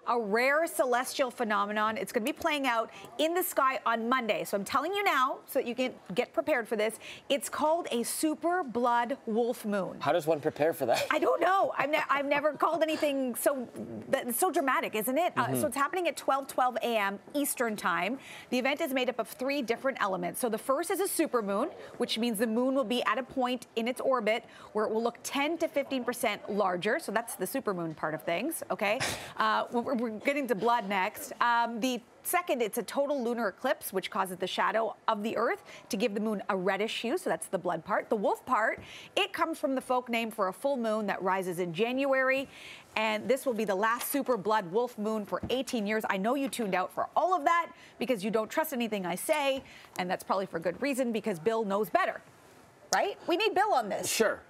a rare celestial phenomenon. It's going to be playing out in the sky on Monday. So I'm telling you now so that you can get prepared for this. It's called a super blood wolf moon. How does one prepare for that? I don't know. I've never called anything so dramatic, isn't it? So it's happening at 12:12 a.m. Eastern time. The event is made up of 3 different elements. So the first is a supermoon, which means the moon will be at a point in its orbit where it will look 10 to 15% larger. So that's the supermoon part of things, okay? We're getting to blood next. The second, it's a total lunar eclipse, which causes the shadow of the Earth to give the moon a reddish hue, so that's the blood part. The wolf part, it comes from the folk name for a full moon that rises in January, and this will be the last super blood wolf moon for 18 years. I know you tuned out for all of that because you don't trust anything I say, and that's probably for good reason because Bill knows better, right? We need Bill on this. Sure.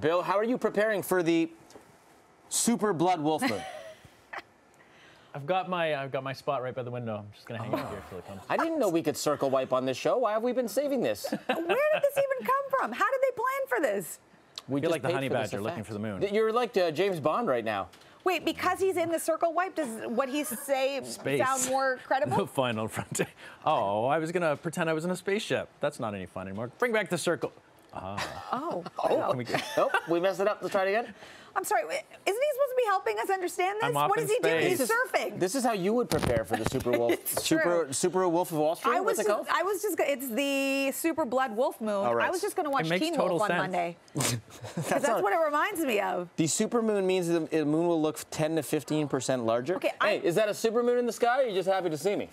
Bill, how are you preparing for the super blood wolf moon? I've got my spot right by the window. I'm just gonna hang out here till it comes. I didn't know we could circle wipe on this show. Why have we been saving this? Where did this even come from? How did they plan for this? We feel just like the paid honey for this badger looking effect. for the moon. You're like James Bond right now. Wait, because he's in the circle wipe, does what he say sound more credible? The final frontier. Oh, I was gonna pretend I was in a spaceship. That's not any fun anymore. Bring back the circle. Oh. Nope, we messed it up. Let's try it again. I'm sorry, isn't he supposed to be helping us understand this? I'm off What in is he doing? space. He's surfing. This is how you would prepare for the super wolf. It's true. Super wolf of Wall Street. What's it called? It's the super blood wolf moon. All right. I was just going to watch It makes Teen total Wolf on sense. Monday. Because that's what it reminds me of. The super moon means the moon will look 10 to 15% larger. Okay, hey, is that a super moon in the sky, or are you just happy to see me?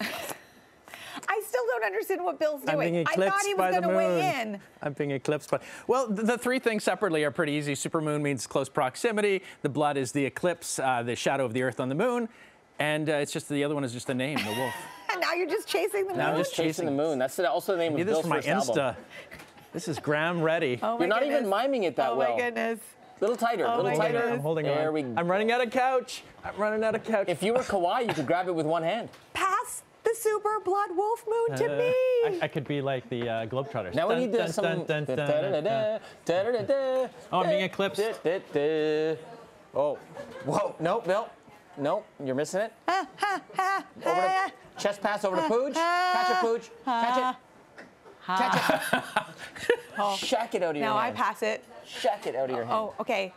I still don't understand what Bill's I'm being doing. I eclipsed thought he by was the going to moon. weigh in. I'm being eclipsed by. Well, the 3 things separately are pretty easy. Supermoon means close proximity. The blood is the eclipse, the shadow of the Earth on the moon, and it's just the other one is just the name, the wolf. And now you're just chasing the moon? Now I'm just Chasing the moon. That's also the name of This Bill's is my first Insta. album. This is Graham ready. Oh my You're not goodness. even miming it that well. Oh my goodness. Little tighter, Oh little my tighter. goodness. I'm holding there on. We go. I'm running out of couch. I'm running out of couch. If you were Kawhi, you could grab it with one hand. Pass the super blood wolf moon to me. I could be like the Globetrotters. Now we need some. Oh, I'm being eclipsed. Oh, whoa! No, Bill. No, you're missing it. Over to, chest pass over to Pooch. Catch it, Pooch. Catch it. Catch it. Shack it out of your Now hand. I pass it. Shack it out of your hand. Oh, okay.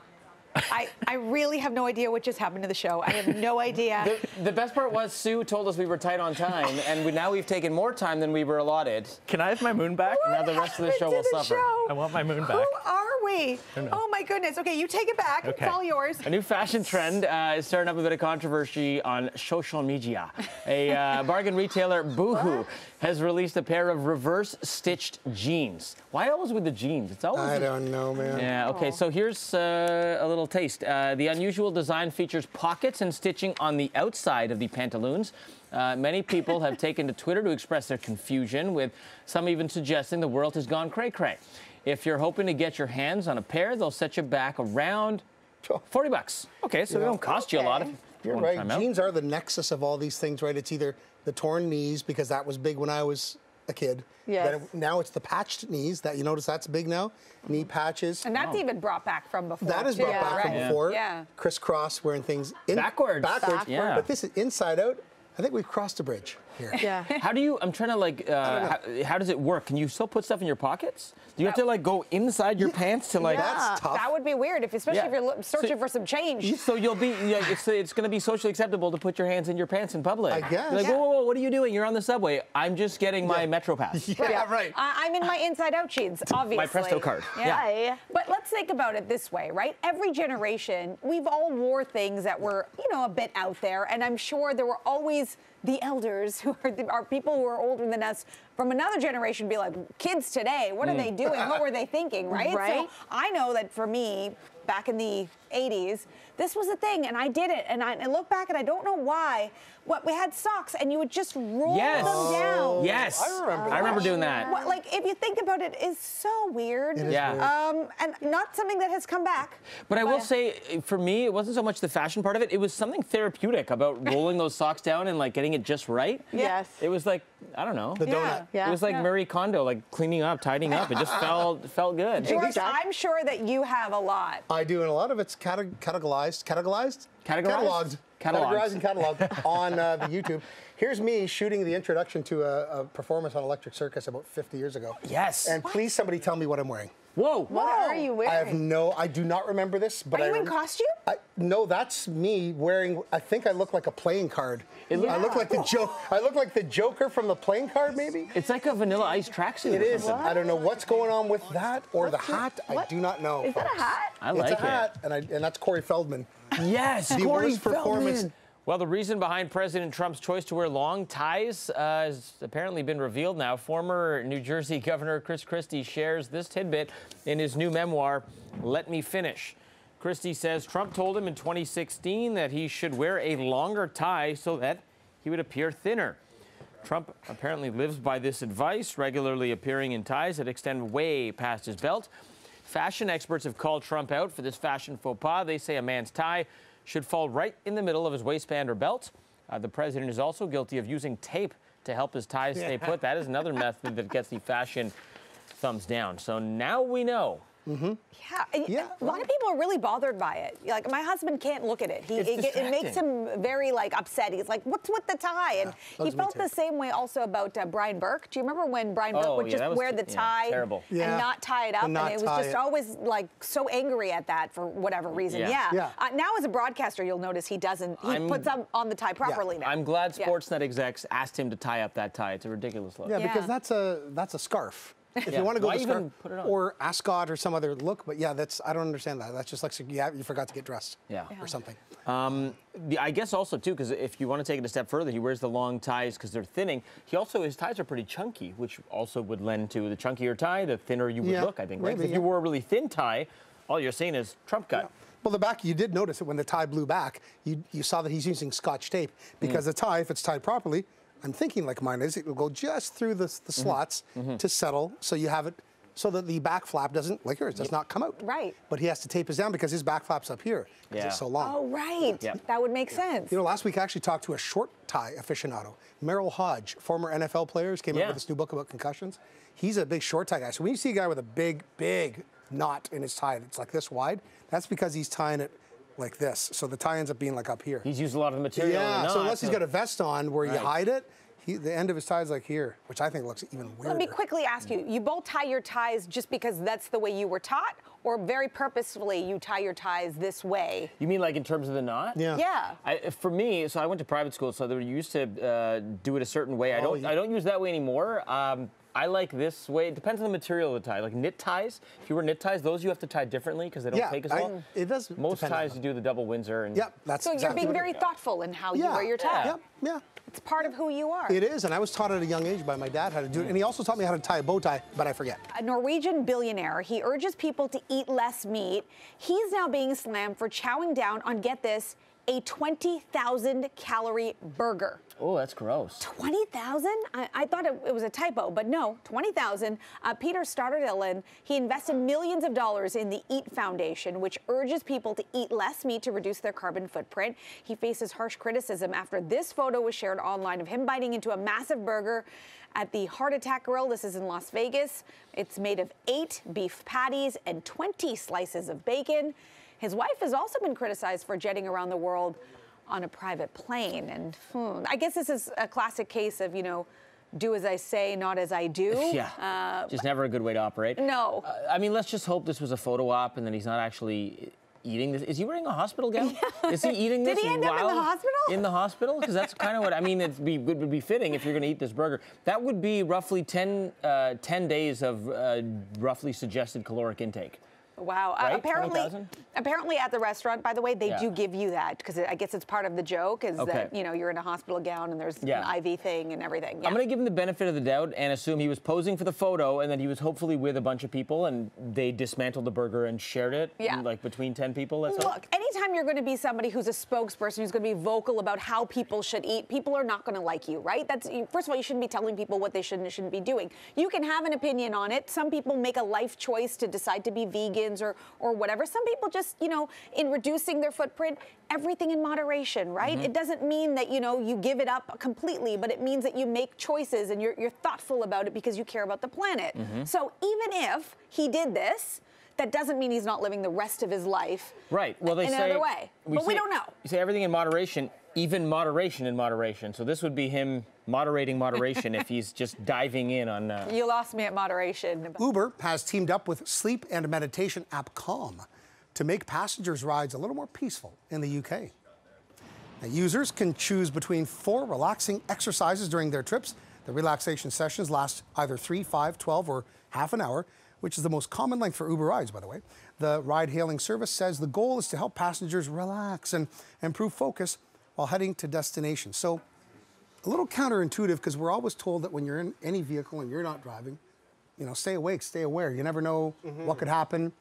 I really have no idea what just happened to the show. I have no idea. The best part was Sue told us we were tight on time, and now we've taken more time than we were allotted. Can I have my moon back? What Now the rest of the show happened will to suffer. show? I want my moon back. Who are we? Oh my goodness. Okay, you take it back. Okay. It's all yours. A new fashion trend is starting up a bit of controversy on social media. A bargain retailer, Boohoo, has released a pair of reverse-stitched jeans. Why always with the jeans? It's always. I don't know, man. Yeah. Okay. So here's a little taste. The unusual design features pockets and stitching on the outside of the pantaloons. Many people have taken to Twitter to express their confusion, with some even suggesting the world has gone cray-cray. If you're hoping to get your hands on a pair, they'll set you back around $40. Okay, so they don't cost you a lot. If You're wanna right. try 'em out. Jeans are the nexus of all these things, right? It's either the torn knees, because that was big when I was a kid. Yes. Then now it's the patched knees. That you notice that's big now. Knee patches. And that's even brought back from before. That is too, brought back from right? before. Yeah. Crisscross, wearing things in Backwards. Backwards. Yeah. But this is inside out. I think we've crossed a bridge here. Yeah. How do you? I'm trying to like. How does it work? Can you still put stuff in your pockets? Do you have to like go inside your pants to like? That's tough. That would be weird, especially Yeah. if you're searching for some change. So you'll be. It's going to be socially acceptable to put your hands in your pants in public. I guess. You're like, Yeah. whoa, what are you doing? You're on the subway. I'm just getting my Metro Pass. Yeah, right. I'm in my inside out jeans, obviously. My Presto card. Yeah. But let's think about it this way, right? Every generation, we've all wore things that were, a bit out there. And I'm sure there were always the elders who are people who are older than us from another generation be like, kids today, what are they doing? What were they thinking, right? Right. So I know that for me, back in the 80s, this was a thing, and I did it. And I look back, and I don't know why. We had socks, and you would just roll them down. Yes. I remember doing that. Like, if you think about it, it's so weird. It is Yeah. weird. And not something that has come back. But I will say, for me, it wasn't so much the fashion part of it. It was something therapeutic about rolling those socks down and like getting it just right. Yes. It was like, I don't know. The donut. Yeah. It was like Marie Kondo, like cleaning up, tidying up. It just felt good. George, I'm sure that you have a lot. I do, and a lot of it's categorized and cataloged on the YouTube. Here's me shooting the introduction to a performance on Electric Circus about 50 years ago. Yes. And please, somebody tell me what I'm wearing. Whoa. What are you wearing? I do not remember this, but Are you in costume? No, that's me wearing, I think I look like a playing card. I look like the Joker from the playing card, maybe? It's like a Vanilla Ice tracksuit. It is. What? I don't know what's going on with that or the hat. I do not know. Is that a hat? I like it. It's a hat, and that's Corey Feldman. Yes, the worst performance. Well, the reason behind President Trump's choice to wear long ties has apparently been revealed now. Former New Jersey Governor Chris Christie shares this tidbit in his new memoir, Let Me Finish. Christie says Trump told him in 2016 that he should wear a longer tie so that he would appear thinner. Trump apparently lives by this advice, regularly appearing in ties that extend way past his belt. Fashion experts have called Trump out for this fashion faux pas. They say a man's tie should fall right in the middle of his waistband or belt. The president is also guilty of using tape to help his ties stay put. That is another method that gets the fashion thumbs down. So now we know. Yeah, a lot of people are really bothered by it. Like, my husband can't look at it. It makes him very, upset. He's like, what's with the tie? And he felt the same way also about Brian Burke. Do you remember when Brian Burke would just wear the tie and not tie it up? And it was just always, so angry at that for whatever reason. Now, as a broadcaster, you'll notice he doesn't. He puts on the tie properly now. I'm glad Sportsnet execs asked him to tie up that tie. It's a ridiculous look. Yeah, because that's a scarf. If you want to go to scarf or ascot or some other look, but I don't understand that. That's just like you forgot to get dressed or something. I guess also, too, because if you want to take it a step further, he wears the long ties because they're thinning. His ties are pretty chunky, which also would lend to the chunkier tie, the thinner you would look, I think. Right? If you wore a really thin tie, all you're seeing is Trump cut. Well, the back, you did notice it when the tie blew back. You saw that he's using Scotch tape because the tie, if it's tied properly, I'm thinking like mine is, it will go just through the slots to settle, so you have it so that the back flap doesn't, like yours, does not come out. Right. But he has to tape his down because his back flap's up here because it's so long. Oh, right. That would make sense. You know, last week I actually talked to a short tie aficionado. Merrill Hodge, former NFL player, came up with this new book about concussions. He's a big short tie guy. So when you see a guy with a big knot in his tie that's like this wide, that's because he's tying it like this. So the tie ends up being like up here. He's used a lot of the material. Yeah, so unless he's got a vest on where you hide it, the end of his tie is like here, which I think looks even weirder. Let me quickly ask you, you both tie your ties just because that's the way you were taught, or very purposefully you tie your ties this way? You mean like in terms of the knot? Yeah. For me, so I went to private school, so they used to do it a certain way. I don't use that way anymore. I like this way. It depends on the material of the tie. Like knit ties, if you wear knit ties, those you have to tie differently because they don't take as long. It does. Most ties you do the double Windsor. And that's so exactly you're being very thoughtful in how you wear your tie. Yeah. It's part of who you are. It is, and I was taught at a young age by my dad how to do it, and he also taught me how to tie a bow tie, but I forget. A Norwegian billionaire, he urges people to eat less meat. He's now being slammed for chowing down on, get this, a 20,000 calorie burger. Oh, that's gross. 20,000? I thought it was a typo, but no, 20,000. Peter Starterdillen, he invested millions of dollars in the Eat Foundation, which urges people to eat less meat to reduce their carbon footprint. He faces harsh criticism after this photo was shared online of him biting into a massive burger at the Heart Attack Grill. This is in Las Vegas. It's made of 8 beef patties and 20 slices of bacon. His wife has also been criticized for jetting around the world on a private plane. And I guess this is a classic case of, do as I say, not as I do. Yeah, just never a good way to operate. No. I mean, let's just hope this was a photo op and that he's not actually eating this. Is he wearing a hospital gown? Is he eating this? Did he end up in the hospital? In the hospital? Because that's kind of what, I mean, it would be fitting if you're going to eat this burger. That would be roughly 10 days of roughly suggested caloric intake. Wow. Right? Apparently at the restaurant, by the way, they do give you that because I guess it's part of the joke is that, you're in a hospital gown and there's an IV thing and everything. Yeah. I'm going to give him the benefit of the doubt and assume he was posing for the photo and that he was hopefully with a bunch of people and they dismantled the burger and shared it like between 10 people. Look, anytime you're going to be somebody who's a spokesperson who's going to be vocal about how people should eat, people are not going to like you, right? First of all, you shouldn't be telling people what they should and shouldn't be doing. You can have an opinion on it. Some people make a life choice to decide to be vegan or whatever. Some people just, in reducing their footprint, everything in moderation, right? It doesn't mean that, you give it up completely, but it means that you make choices and you're thoughtful about it because you care about the planet. So even if he did this, that doesn't mean he's not living the rest of his life right. Well, they in say, another way. But we don't know. You say everything in moderation, even moderation in moderation. So this would be him moderating moderation if he's just diving in on... You lost me at moderation. Uber has teamed up with sleep and meditation app Calm to make passengers' rides a little more peaceful in the UK. Now, users can choose between 4 relaxing exercises during their trips. The relaxation sessions last either 3, 5, 12, or half an hour, which is the most common length for Uber rides, by the way. The ride-hailing service says the goal is to help passengers relax and improve focus while heading to destinations. So, a little counterintuitive, because we're always told that when you're in any vehicle and you're not driving, you know, stay awake, stay aware. You never know what could happen,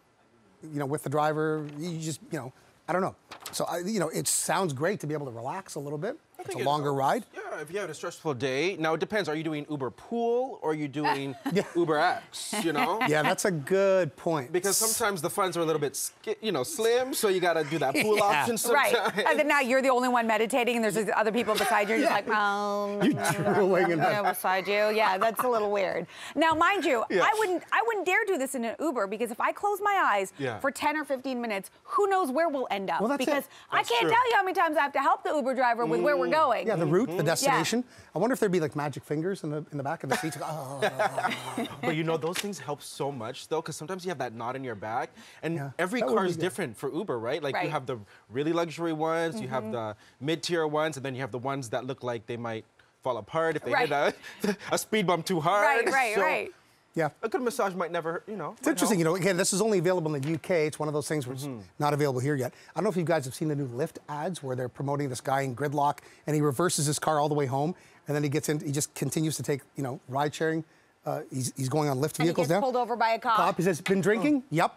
you know, with the driver. You just, you know, I don't know. So, you know, it sounds great to be able to relax a little bit. It's a longer ride. Yeah, if you have a stressful day. Now, it depends. Are you doing Uber Pool or are you doing Uber X, you know? Yeah, that's a good point. Because sometimes the funds are a little bit, slim, so you got to do that pool option sometimes. Right. And then now you're the only one meditating and there's other people beside you. You're just like, you're drooling and beside you. Yeah, that's a little weird. Now, mind you, I wouldn't dare do this in an Uber because if I close my eyes for 10 or 15 minutes, who knows where we'll end up? Well, because I can't tell you how many times I have to help the Uber driver with where we're going. Yeah, the route, the destination. I wonder if there'd be like magic fingers in the back of the seats. But you know, those things help so much though, because sometimes you have that knot in your back, and every car is different for Uber, right? Like you have the really luxury ones, you have the mid-tier ones, and then you have the ones that look like they might fall apart if they hit a speed bump too hard. Right. Yeah. A good massage might never, you know. It's interesting, you know, again, this is only available in the UK. It's one of those things where it's not available here yet. I don't know if you guys have seen the new Lyft ads where they're promoting this guy in gridlock and he reverses his car all the way home and then he gets in, he just continues to take, you know, ride sharing. He's going on Lyft vehicles now. And he gets pulled over by a cop. He says, been drinking? Yep.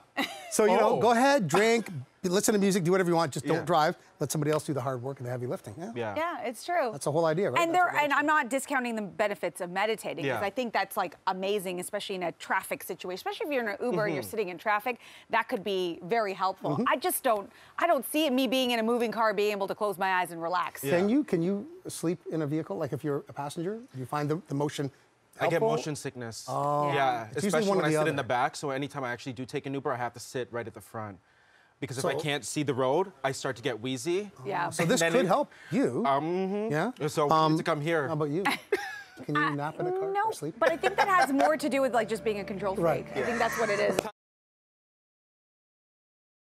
So, you know, go ahead, drink, listen to music, do whatever you want, just don't drive. Let somebody else do the hard work and the heavy lifting. Yeah, it's true. That's the whole idea, right? And I'm not discounting the benefits of meditating because I think that's like amazing, especially in a traffic situation. Especially if you're in an Uber and you're sitting in traffic, that could be very helpful. I don't see me being in a moving car being able to close my eyes and relax. Can you sleep in a vehicle? Like if you're a passenger, do you find the motion helpful? I get motion sickness. Oh. Yeah, It's especially when I sit other. in the back. So anytime I actually do take an Uber, I have to sit right at the front. Because if I can't see the road, I start to get wheezy. Yeah. So this could help you. Yeah. So you need to come here. How about you? Can you nap in a car or sleep? But I think that has more to do with like just being a control freak. I think that's what it is.